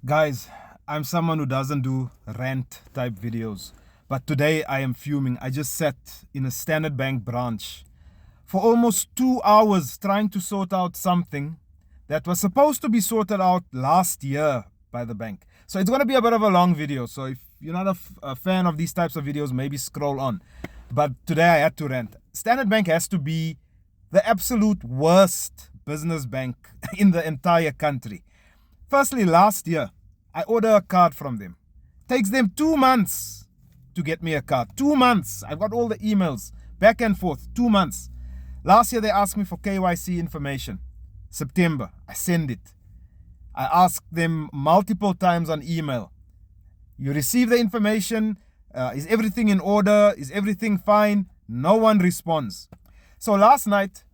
Guys, I'm someone who doesn't do rant type videos. But today I am fuming. I just sat in a Standard Bank branch for almost 2 hours trying to sort out something that was supposed to be sorted out last year by the bank. So it's going to be a bit of a long video. So if you're not a fan of these types of videos, maybe scroll on. But today I had to rant. Standard Bank has to be the absolute worst business bank in the entire country. Firstly, last year, I ordered a card from them. Takes them 2 months to get me a card. 2 months. I've got all the emails back and forth. 2 months. Last year, they asked me for KYC information. September, I send it. I asked them multiple times on email. You receive the information. Is everything in order? Is everything fine? No one responds. So last night,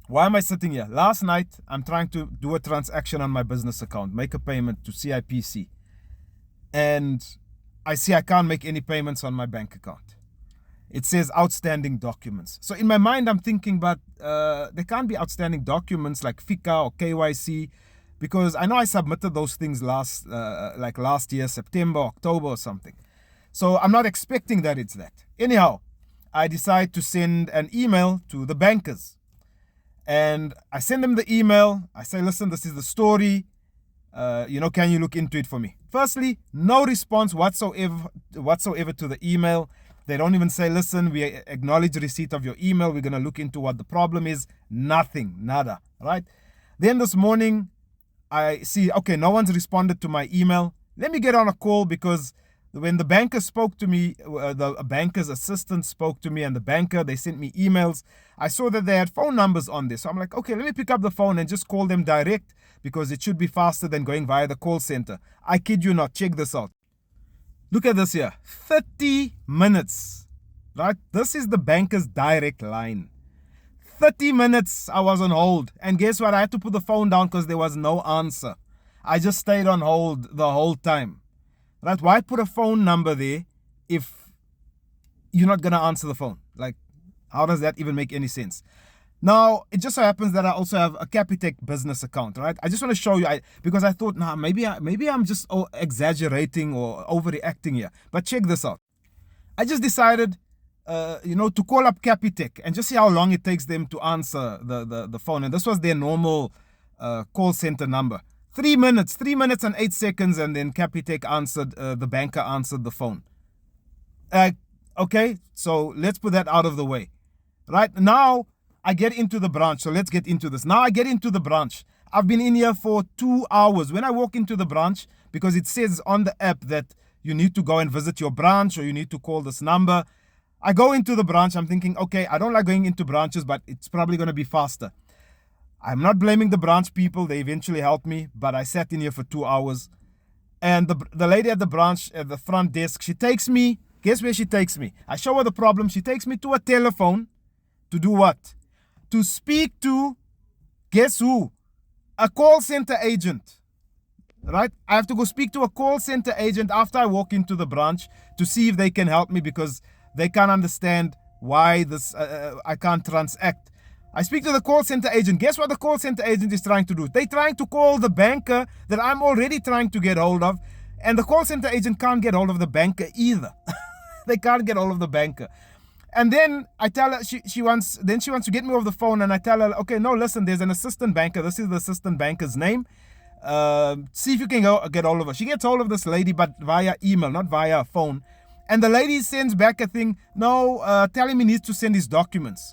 why am I sitting here? Last night, I'm trying to do a transaction on my business account, make a payment to CIPC. And I see I can't make any payments on my bank account. It says outstanding documents. So in my mind, I'm thinking, but there can't be outstanding documents like FICA or KYC, because I know I submitted those things last year, September, October or something. So I'm not expecting that it's that. Anyhow, I decide to send an email to the bankers. And I send them the email. I say, listen, this is the story. Can you look into it for me? Firstly, no response whatsoever to the email. They don't even say, listen, we acknowledge receipt of your email. We're going to look into what the problem is. Nothing, nada, right? Then this morning, I see, okay, no one's responded to my email. Let me get on a call, because when the banker spoke to me, the banker's assistant spoke to me, and the banker, they sent me emails. I saw that they had phone numbers on this. So I'm like, okay, let me pick up the phone and just call them direct, because it should be faster than going via the call center. I kid you not. Check this out. Look at this here. 30 minutes, right? This is the banker's direct line. 30 minutes I was on hold. And guess what? I had to put the phone down because there was no answer. I just stayed on hold the whole time. Right? Why put a phone number there if you're not going to answer the phone? Like, how does that even make any sense? Now, it just so happens that I also have a Capitec business account, right? I just want to show you, because I thought, maybe I'm just exaggerating or overreacting here. But check this out. I just decided, to call up Capitec and just see how long it takes them to answer the phone. And this was their normal call center number. 3 minutes and 8 seconds, and then Capitec answered, the banker answered the phone. Okay, so let's put that out of the way. Right, now I get into the branch, so let's get into this. Now I get into the branch. I've been in here for 2 hours. When I walk into the branch, because it says on the app that you need to go and visit your branch, or you need to call this number. I go into the branch, I'm thinking, okay, I don't like going into branches, but it's probably going to be faster. I'm not blaming the branch people. They eventually helped me, but I sat in here for 2 hours. And the lady at the branch, at the front desk, she takes me. Guess where she takes me? I show her the problem. She takes me to a telephone. To do what? To speak to, guess who? A call center agent. Right? I have to go speak to a call center agent after I walk into the branch to see if they can help me, because they can't understand why I can't transact. I speak to the call center agent. Guess what the call center agent is trying to do? They're trying to call the banker that I'm already trying to get hold of. And the call center agent can't get hold of the banker either. They can't get hold of the banker. And then I tell her, she wants to get me off the phone. And I tell her, okay, no, listen, there's an assistant banker. This is the assistant banker's name. See if you can get hold of her. She gets hold of this lady, but via email, not via phone. And the lady sends back a thing, telling me he needs to send his documents.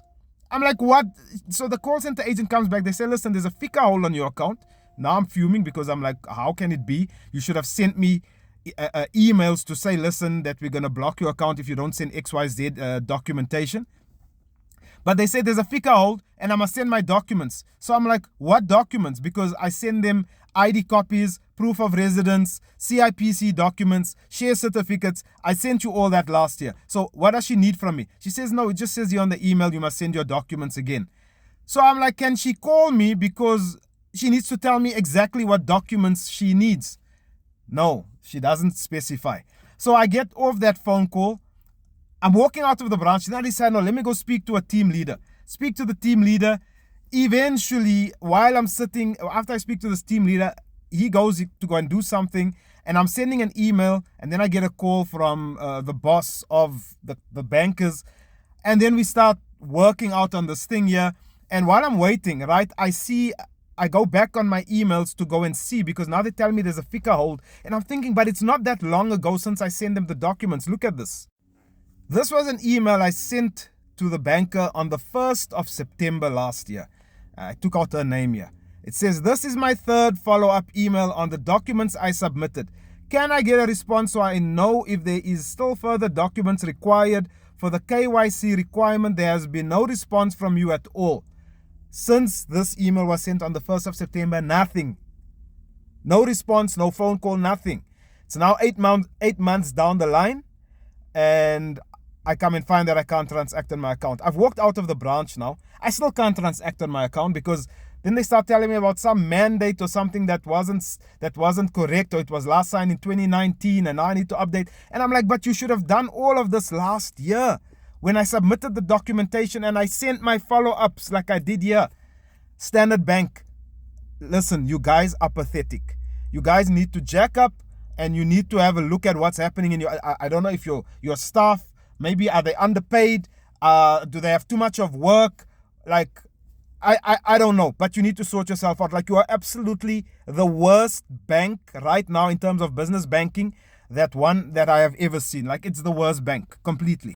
I'm like, what? So the call center agent comes back. They say, listen, there's a FICA hold on your account. Now I'm fuming, because I'm like, how can it be? You should have sent me emails to say, listen, that we're going to block your account if you don't send XYZ documentation. But they say there's a FICA hold and I must send my documents. So I'm like, what documents? Because I send them ID copies, proof of residence, CIPC documents, share certificates. I sent you all that last year. So what does she need from me? She says, no, it just says here on the email, you must send your documents again. So I'm like, can she call me, because she needs to tell me exactly what documents she needs? No, she doesn't specify. So I get off that phone call. I'm walking out of the branch. Then I decide, no, let me go speak to a team leader. Speak to the team leader. Eventually, while I'm sitting, after I speak to this team leader, he goes to go and do something, and I'm sending an email, and then I get a call from the boss of the bankers, and then we start working out on this thing here. And while I'm waiting, right, I go back on my emails to go and see, because now they tell me there's a FICA hold, and I'm thinking, but it's not that long ago since I sent them the documents. Look at this. This was an email I sent to the banker on the 1st of September last year. I took out her name here. It says, "This is my third follow-up email on the documents I submitted. Can I get a response so I know if there is still further documents required for the KYC requirement? There has been no response from you at all." Since this email was sent on the 1st of September, nothing. No response, no phone call, nothing. It's now 8 months down the line, and I come and find that I can't transact on my account. I've walked out of the branch now. I still can't transact on my account, because then they start telling me about some mandate or something that wasn't correct, or it was last signed in 2019 and now I need to update. And I'm like, but you should have done all of this last year when I submitted the documentation and I sent my follow-ups like I did here. Standard Bank, listen, you guys are pathetic. You guys need to jack up, and you need to have a look at what's happening in your, I don't know if your staff, maybe are they underpaid? Do they have too much of work? Like, I don't know, but you need to sort yourself out. Like, you are absolutely the worst bank right now in terms of business banking, that I have ever seen. Like, it's the worst bank completely.